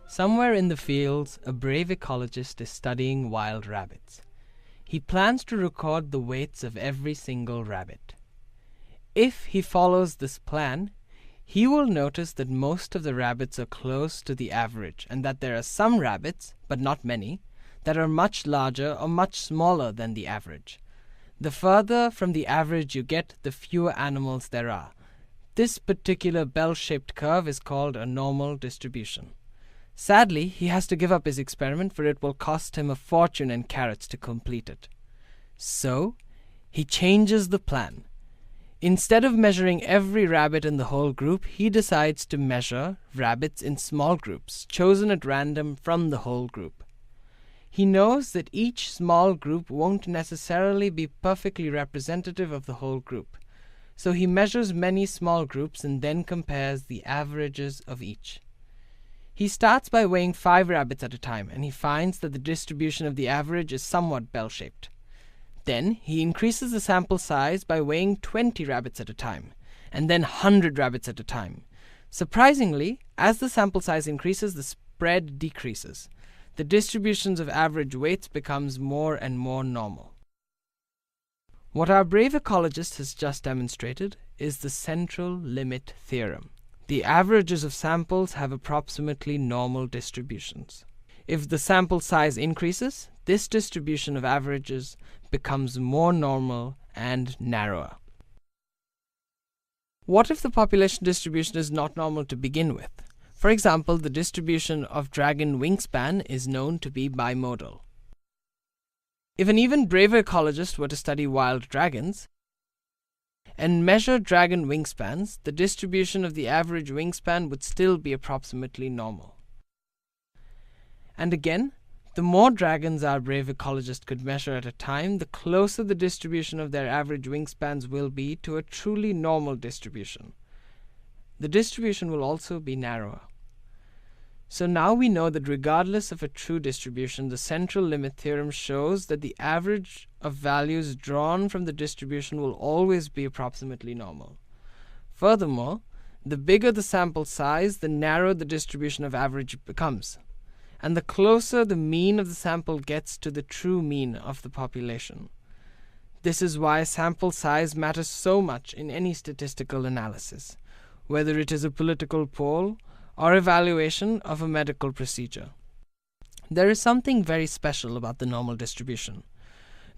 Somewhere in the fields, a brave ecologist is studying wild rabbits. He plans to record the weights of every single rabbit. If he follows this plan, he will notice that most of the rabbits are close to the average, and that there are some rabbits, but not many, that are much larger or much smaller than the average. The further from the average you get, the fewer animals there are. This particular bell-shaped curve is called a normal distribution. Sadly, he has to give up his experiment, for it will cost him a fortune in carrots to complete it. So, he changes the plan. Instead of measuring every rabbit in the whole group, he decides to measure rabbits in small groups, chosen at random from the whole group. He knows that each small group won't necessarily be perfectly representative of the whole group, so he measures many small groups and then compares the averages of each. He starts by weighing 5 rabbits at a time, and he finds that the distribution of the average is somewhat bell-shaped. Then he increases the sample size by weighing 20 rabbits at a time, and then 100 rabbits at a time. Surprisingly, as the sample size increases, the spread decreases. The distributions of average weights becomes more and more normal. What our brave ecologist has just demonstrated is the central limit theorem. The averages of samples have approximately normal distributions. If the sample size increases, this distribution of averages becomes more normal and narrower. What if the population distribution is not normal to begin with? For example, the distribution of dragon wingspan is known to be bimodal. If an even braver ecologist were to study wild dragons and measure dragon wingspans, the distribution of the average wingspan would still be approximately normal. And again, the more dragons our brave ecologist could measure at a time, the closer the distribution of their average wingspans will be to a truly normal distribution. The distribution will also be narrower. So now we know that regardless of a true distribution, the central limit theorem shows that the average of values drawn from the distribution will always be approximately normal. Furthermore, the bigger the sample size, the narrower the distribution of average becomes, and the closer the mean of the sample gets to the true mean of the population. This is why sample size matters so much in any statistical analysis, whether it is a political poll or evaluation of a medical procedure. There is something very special about the normal distribution.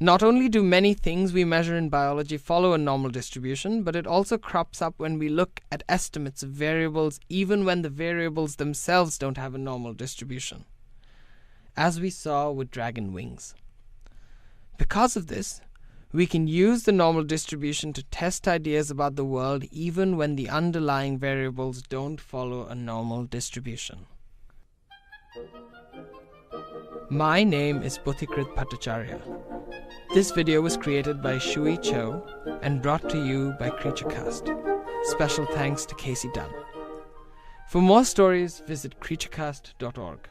Not only do many things we measure in biology follow a normal distribution, but it also crops up when we look at estimates of variables, even when the variables themselves don't have a normal distribution, as we saw with dragon wings. Because of this, we can use the normal distribution to test ideas about the world even when the underlying variables don't follow a normal distribution. My name is Buthikrit Bhattacharya. This video was created by Shui Cho and brought to you by CreatureCast. Special thanks to Casey Dunn. For more stories, visit creaturecast.org.